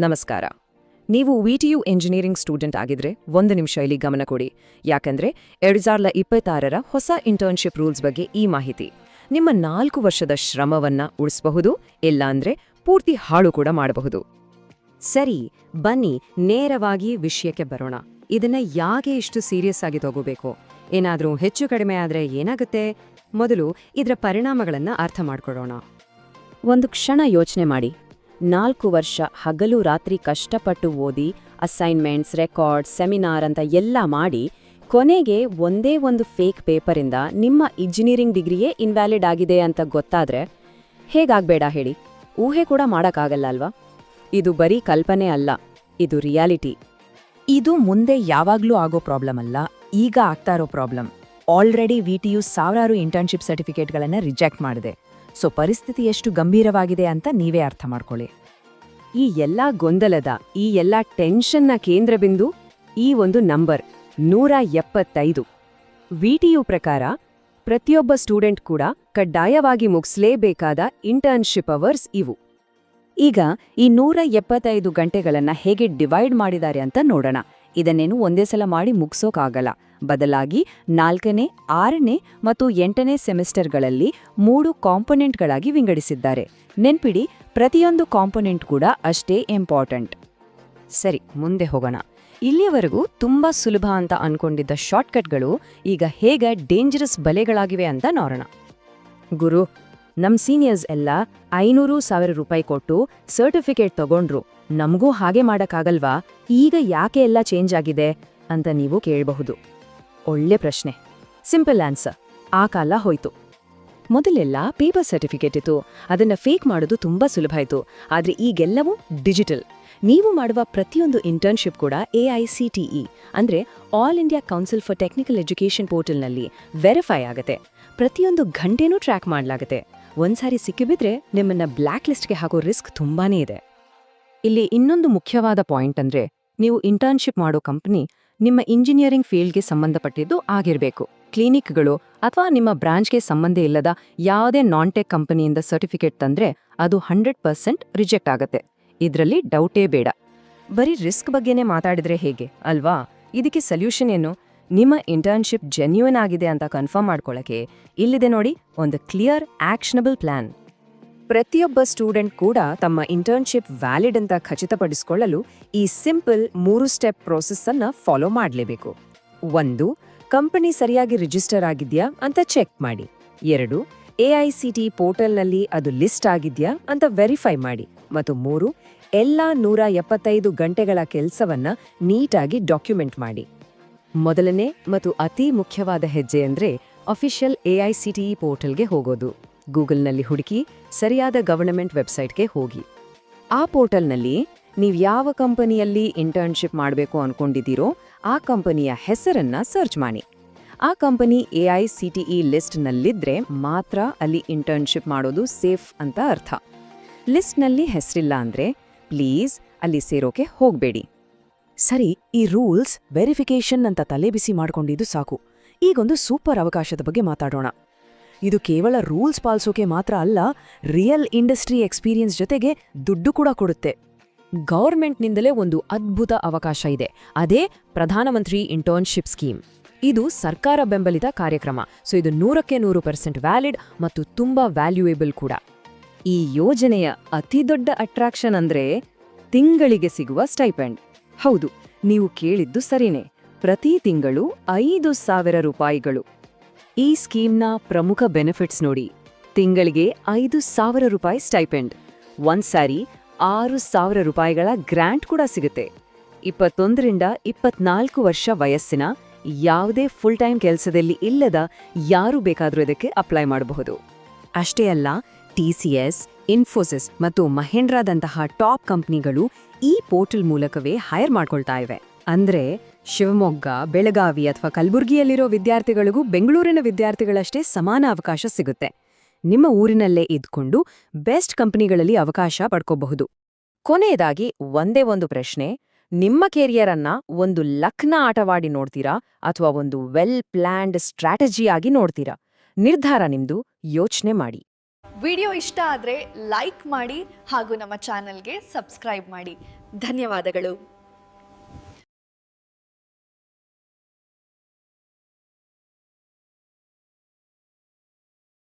ನಮಸ್ಕಾರ. ನೀವು VTU engineering student ಆಗಿದ್ರೆ 1 ನಿಮಿಷ ಇಲ್ಲಿ ಗಮನ ಕೊಡಿ. ಯಾಕಂದ್ರೆ 2026ರ ಹೊಸ ಇಂಟರ್ನ್ಶಿಪ್ ರೂಲ್ಸ್ ಬಗ್ಗೆ ಈ ಮಾಹಿತಿ ನಿಮ್ಮ 4 ವರ್ಷದ ಶ್ರಮವನ್ನ ಉಳಿಸಬಹುದು, ಇಲ್ಲಾಂದ್ರೆ ಪೂರ್ತಿ ಹಾಳು ಕೂಡ ಮಾಡಬಹುದು. ಸರಿ, ಬನ್ನಿ ನೇರವಾಗಿ ವಿಷಯಕ್ಕೆ ಬರೋಣ. ಇದನ್ನ ಯಾಕೆ ಇಷ್ಟು ಸೀರಿಯಸ್ ಆಗಿ ತಗೋಬೇಕು? ಏನಾದ್ರೂ ಹೆಚ್ಚು ಕಡಿಮೆ ಆದ್ರೆ ಏನಾಗುತ್ತೆ? ಮೊದಲು ಇದರ ಪರಿಣಾಮಗಳನ್ನ ಅರ್ಥ ಮಾಡ್ಕೊಳ್ಳೋಣ. ಒಂದು ಕ್ಷಣ ಯೋಚನೆ ಮಾಡಿ. 4 ವರ್ಷ ಹಗಲು ರಾತ್ರಿ ಕಷ್ಟಪಟ್ಟು ಓದಿ, ಅಸೈನ್ಮೆಂಟ್ಸ್, ರೆಕಾರ್ಡ್ಸ್, ಸೆಮಿನಾರ್ ಅಂತ ಎಲ್ಲ ಮಾಡಿ, ಕೊನೆಗೆ ಒಂದೇ ಒಂದು ಫೇಕ್ ಪೇಪರಿಂದ ನಿಮ್ಮ ಇಂಜಿನಿಯರಿಂಗ್ ಡಿಗ್ರಿಯೇ ಇನ್ವ್ಯಾಲಿಡ್ ಆಗಿದೆ ಅಂತ ಗೊತ್ತಾದ್ರೆ ಹೇಗಾಗ್ಬೇಡ ಹೇಳಿ? ಊಹೆ ಕೂಡ ಮಾಡೋಕ್ಕಾಗಲ್ಲ ಅಲ್ವಾ? ಇದು ಬರೀ ಕಲ್ಪನೆ ಅಲ್ಲ, ಇದು ರಿಯಾಲಿಟಿ. ಇದು ಮುಂದೆ ಯಾವಾಗ್ಲೂ ಆಗೋ ಪ್ರಾಬ್ಲಮ್ ಅಲ್ಲ, ಈಗ ಆಗ್ತಾ ಇರೋ ಪ್ರಾಬ್ಲಮ್. ಆಲ್ರೆಡಿ ವಿಟಿಯು ಸಾವಿರಾರು ಇಂಟರ್ನ್ಶಿಪ್ ಸರ್ಟಿಫಿಕೇಟ್ಗಳನ್ನ ರಿಜೆಕ್ಟ್ ಮಾಡಿದೆ. ಸೊ ಪರಿಸ್ಥಿತಿ ಎಷ್ಟು ಗಂಭೀರವಾಗಿದೆ ಅಂತ ನೀವೇ ಅರ್ಥ ಮಾಡ್ಕೊಳ್ಳಿ. ಈ ಎಲ್ಲಾ ಗೊಂದಲದ, ಈ ಎಲ್ಲಾ ಟೆನ್ಷನ್ನ ಕೇಂದ್ರಬಿಂದು ಈ ಒಂದು ನಂಬರ್ 175. ವಿಟಿಯು ಪ್ರಕಾರ ಪ್ರತಿಯೊಬ್ಬ ಸ್ಟೂಡೆಂಟ್ ಕೂಡ ಕಡ್ಡಾಯವಾಗಿ ಮುಗಿಸಲೇಬೇಕಾದ ಇಂಟರ್ನ್ಶಿಪ್ ಅವರ್ಸ್ ಇವು. ಈಗ ಈ 175 ಗಂಟೆಗಳನ್ನ ಹೇಗೆ ಡಿವೈಡ್ ಮಾಡಿದ್ದಾರೆ ಅಂತ ನೋಡೋಣ. ಇದನ್ನೇನು ಒಂದೇ ಸಲ ಮಾಡಿ ಮುಗಿಸೋಕ್ಕಾಗಲ್ಲ. ಬದಲಾಗಿ 4ನೇ, 6ನೇ ಮತ್ತು 8ನೇ ಸೆಮಿಸ್ಟರ್ಗಳಲ್ಲಿ 3 ಕಾಂಪೊನೆಂಟ್ಗಳಾಗಿ ವಿಂಗಡಿಸಿದ್ದಾರೆ. ನೆನ್ಪಿಡಿ, ಪ್ರತಿಯೊಂದು ಕಾಂಪೊನೆಂಟ್ ಕೂಡ ಅಷ್ಟೇ ಇಂಪಾರ್ಟೆಂಟ್. ಸರಿ, ಮುಂದೆ ಹೋಗೋಣ. ಇಲ್ಲಿಯವರೆಗೂ ತುಂಬಾ ಸುಲಭ ಅಂತ ಅನ್ಕೊಂಡಿದ್ದ ಶಾರ್ಟ್ಕಟ್ಗಳು ಈಗ ಹೇಗೆ ಡೇಂಜರಸ್ ಬಲೆಗಳಾಗಿವೆ ಅಂತ ನೋಡೋಣ. ಗುರು, ನಮ್ ಸೀನಿಯರ್ಸ್ ಎಲ್ಲ 500,000 ರೂಪಾಯಿ ಕೊಟ್ಟು ಸರ್ಟಿಫಿಕೇಟ್ ತಗೊಂಡ್ರು, ನಮಗೂ ಹಾಗೆ ಮಾಡಕ್ಕಾಗಲ್ವಾ? ಈಗ ಯಾಕೆ ಎಲ್ಲ ಚೇಂಜ್ ಆಗಿದೆ ಅಂತ ನೀವು ಕೇಳಬಹುದು. ಒಳ್ಳೆ ಪ್ರಶ್ನೆ. ಸಿಂಪಲ್ ಆನ್ಸರ್, ಆ ಕಾಲ ಹೋಯ್ತು. ಮೊದಲೆಲ್ಲ ಪೇಪರ್ ಸರ್ಟಿಫಿಕೇಟ್ ಇತ್ತು, ಅದನ್ನ ಫೇಕ್ ಮಾಡೋದು ತುಂಬಾ ಸುಲಭ ಇತ್ತು. ಆದ್ರೆ ಈಗೆಲ್ಲವೂ ಡಿಜಿಟಲ್. ನೀವು ಮಾಡುವ ಪ್ರತಿಯೊಂದು ಇಂಟರ್ನ್ಶಿಪ್ ಕೂಡ AICTE ಅಂದ್ರೆ all India council for technical education ಪೋರ್ಟಲ್ನಲ್ಲಿ ವೆರಿಫೈ ಆಗತ್ತೆ. ಪ್ರತಿಯೊಂದು ಗಂಟೆನೂ ಟ್ರ್ಯಾಕ್ ಮಾಡಲಾಗತ್ತೆ. ಒಂದ್ಸಾರಿ ಸಿಕ್ಕಿಬಿದ್ರೆ ನಿಮ್ಮನ್ನ ಬ್ಲ್ಯಾಕ್ ಲಿಸ್ಟ್ಗೆ ಹಾಕೋ ರಿಸ್ಕ್ ತುಂಬಾನೇ ಇದೆ. ಇಲ್ಲಿ ಇನ್ನೊಂದು ಮುಖ್ಯವಾದ ಪಾಯಿಂಟ್ ಅಂದ್ರೆ, ನೀವು ಇಂಟರ್ನ್ಶಿಪ್ ಮಾಡೋ ಕಂಪನಿ ನಿಮ್ಮ ಇಂಜಿನಿಯರಿಂಗ್ ಫೀಲ್ಡ್ಗೆ ಸಂಬಂಧಪಟ್ಟಿದ್ದು ಆಗಿರಬೇಕು. ಕ್ಲಿನಿಕ್ಗಳು ಅಥವಾ ನಿಮ್ಮ ಬ್ರಾಂಚ್ಗೆ ಸಂಬಂಧ ಇಲ್ಲದ ಯಾವುದೇ ನಾನ್ ಟೆಕ್ ಕಂಪನಿಯಿಂದ ಸರ್ಟಿಫಿಕೇಟ್ ತಂದ್ರೆ ಅದು 100% ರಿಜೆಕ್ಟ್ ಆಗತ್ತೆ. ಇದರಲ್ಲಿ ಡೌಟೇ ಬೇಡ. ಬರೀ ರಿಸ್ಕ್ ಬಗ್ಗೆನೇ ಮಾತಾಡಿದ್ರೆ ಹೇಗೆ ಅಲ್ವಾ? ಇದಕ್ಕೆ ಸೊಲ್ಯೂಷನ್ ಏನು? ನಿಮ್ಮ ಇಂಟರ್ನ್ಶಿಪ್ ಜೆನ್ಯೂನ್ ಆಗಿದೆ ಅಂತ ಕನ್ಫರ್ಮ್ ಮಾಡ್ಕೊಳ್ಳಕ್ಕೆ ಇಲ್ಲಿದೆ ನೋಡಿ, ಒಂದು ಕ್ಲಿಯರ್ ಆಕ್ಷನಬಲ್ ಪ್ಲಾನ್. ಪ್ರತಿಯೊಬ್ಬ ಸ್ಟೂಡೆಂಟ್ ಕೂಡ ತಮ್ಮ ಇಂಟರ್ನ್ಶಿಪ್ ವ್ಯಾಲಿಡ್ ಅಂತ ಖಚಿತಪಡಿಸಿಕೊಳ್ಳಲು ಈ ಸಿಂಪಲ್ 3 ಸ್ಟೆಪ್ ಪ್ರೋಸೆಸ್ ಅನ್ನ ಫಾಲೋ ಮಾಡಲೇಬೇಕು. 1. ಕಂಪನಿ ಸರಿಯಾಗಿ ರಿಜಿಸ್ಟರ್ ಆಗಿದ್ಯಾ ಅಂತ ಚೆಕ್ ಮಾಡಿ. 2. AICTE ಪೋರ್ಟಲ್ನಲ್ಲಿ ಅದು ಲಿಸ್ಟ್ ಆಗಿದ್ಯಾ ಅಂತ ವೆರಿಫೈ ಮಾಡಿ. ಮತ್ತು 3. ಎಲ್ಲ 175 ಗಂಟೆಗಳ ಕೆಲಸವನ್ನ ನೀಟಾಗಿ ಡಾಕ್ಯುಮೆಂಟ್ ಮಾಡಿ. ಮೊದಲನೇ ಮತ್ತು ಅತಿ ಮುಖ್ಯವಾದ ಹೆಜ್ಜೆ ಅಂದ್ರೆ ಅಫಿಷಿಯಲ್ AICTE ಪೋರ್ಟಲ್ಗೆ ಹೋಗೋದು. ಗೂಗಲ್ನಲ್ಲಿ ಹುಡುಕಿ ಸರಿಯಾದ ಗವರ್ನಮೆಂಟ್ ವೆಬ್ಸೈಟ್ಗೆ ಹೋಗಿ. ಆ ಪೋರ್ಟಲ್ನಲ್ಲಿ ನೀವು ಯಾವ ಕಂಪನಿಯಲ್ಲಿ ಇಂಟರ್ನ್ಶಿಪ್ ಮಾಡಬೇಕು ಅನ್ಕೊಂಡಿದ್ದೀರೋ ಆ ಕಂಪನಿಯ ಹೆಸರನ್ನ ಸರ್ಚ್ ಮಾಡಿ. ಆ ಕಂಪನಿ AICTE ಲಿಸ್ಟ್ನಲ್ಲಿದ್ರೆ ಮಾತ್ರ ಅಲ್ಲಿ ಇಂಟರ್ನ್ಶಿಪ್ ಮಾಡೋದು ಸೇಫ್ ಅಂತ ಅರ್ಥ. ಲಿಸ್ಟ್ನಲ್ಲಿ ಹೆಸರಿಲ್ಲ ಅಂದ್ರೆ ಪ್ಲೀಸ್ ಅಲ್ಲಿ ಸೇರೋಕೆ ಹೋಗಬೇಡಿ. ಸರಿ, ಈ ರೂಲ್ಸ್ ವೆರಿಫಿಕೇಶನ್ ಅಂತ ತಲೆಬಿಸಿ ಮಾಡ್ಕೊಂಡಿದ್ದು ಸಾಕು. ಈಗೊಂದು ಸೂಪರ್ ಅವಕಾಶದ ಬಗ್ಗೆ ಮಾತಾಡೋಣ. ಇದು ಕೇವಲ ರೂಲ್ಸ್ ಪಾಲಿಸೋಕೆ ಮಾತ್ರ ಅಲ್ಲ, ರಿಯಲ್ ಇಂಡಸ್ಟ್ರಿ ಎಕ್ಸ್ಪೀರಿಯನ್ಸ್ ಜೊತೆಗೆ ದುಡ್ಡು ಕೂಡ ಕೊಡುತ್ತೆ. ಗವರ್ಮೆಂಟ್ನಿಂದಲೇ ಒಂದು ಅದ್ಭುತ ಅವಕಾಶ ಇದೆ. ಅದೇ ಪ್ರಧಾನಮಂತ್ರಿ ಇಂಟರ್ನ್ಶಿಪ್ ಸ್ಕೀಮ್. ಇದು ಸರ್ಕಾರ ಬೆಂಬಲಿತ ಕಾರ್ಯಕ್ರಮ. ಸೊ ಇದು 100ಕ್ಕೆ 100% ವ್ಯಾಲಿಡ್ ಮತ್ತು ತುಂಬಾ ವ್ಯಾಲ್ಯೂಯೇಬಲ್ ಕೂಡ. ಈ ಯೋಜನೆಯ ಅತಿ ದೊಡ್ಡ ಅಟ್ರಾಕ್ಷನ್ ಅಂದ್ರೆ ತಿಂಗಳಿಗೆ ಸಿಗುವ ಸ್ಟೈಪೆಂಡ್. ಹೌದು, ನೀವು ಕೇಳಿದ್ದು ಸರಿನೇ, ಪ್ರತಿ ತಿಂಗಳು 5,000 ರೂಪಾಯಿಗಳು. ಈ ಸ್ಕೀಮ್ನ ಪ್ರಮುಖ ಬೆನಿಫಿಟ್ಸ್ ನೋಡಿ. ತಿಂಗಳಿಗೆ 5,000 ರೂಪಾಯಿ ಸ್ಟೈಪೆಂಡ್. ಒಂದ್ಸಾರಿ 6,000 ರೂಪಾಯಿಗಳ ಗ್ರಾಂಟ್ ಕೂಡ ಸಿಗುತ್ತೆ. 21ರಿಂದ 24 ವರ್ಷ ವಯಸ್ಸಿನ ಯಾವುದೇ ಫುಲ್ ಟೈಮ್ ಕೆಲಸದಲ್ಲಿ ಇಲ್ಲದ ಯಾರು ಬೇಕಾದರೂ ಇದಕ್ಕೆ ಅಪ್ಲೈ ಮಾಡಬಹುದು. ಅಷ್ಟೇ ಅಲ್ಲ, TCS, ಇನ್ಫೋಸಿಸ್ ಮತ್ತು ಮಹೇಂದ್ರದಂತಹ ಟಾಪ್ ಕಂಪನಿಗಳು ಈ ಪೋರ್ಟಲ್ ಮೂಲಕವೇ ಹೈರ್ ಮಾಡ್ಕೊಳ್ತಾ ಇವೆ. ಅಂದ್ರೆ ಶಿವಮೊಗ್ಗ, ಬೆಳಗಾವಿ ಅಥವಾ ಕಲಬುರ್ಗಿಯಲ್ಲಿರೋ ವಿದ್ಯಾರ್ಥಿಗಳಿಗೂ ಬೆಂಗಳೂರಿನ ವಿದ್ಯಾರ್ಥಿಗಳಷ್ಟೇ ಸಮಾನ ಅವಕಾಶ ಸಿಗುತ್ತೆ. ನಿಮ್ಮ ಊರಿನಲ್ಲೇ ಇದ್ಕೊಂಡು ಬೆಸ್ಟ್ ಕಂಪನಿಗಳಲ್ಲಿ ಅವಕಾಶ ಪಡ್ಕೋಬಹುದು. ಕೊನೆಯದಾಗಿ ಒಂದೇ ಒಂದು ಪ್ರಶ್ನೆ, ನಿಮ್ಮ ಕೆರಿಯರ್ ಅನ್ನ ಒಂದು ಲಕ್ನ ಆಟವಾಡಿ ನೋಡ್ತೀರಾ ಅಥವಾ ಒಂದು ವೆಲ್ ಪ್ಲಾನ್ಡ್ ಸ್ಟ್ರಾಟಜಿ ಆಗಿ ನೋಡ್ತೀರಾ? ನಿರ್ಧಾರ ನಿಮ್ದು, ಯೋಚನೆ ಮಾಡಿ. ವಿಡಿಯೋ ಇಷ್ಟ ಆದರೆ ಲೈಕ್ ಮಾಡಿ ಹಾಗೂ ನಮ್ಮ ಚಾನಲ್ಗೆ ಸಬ್ಸ್ಕ್ರೈಬ್ ಮಾಡಿ. ಧನ್ಯವಾದಗಳು.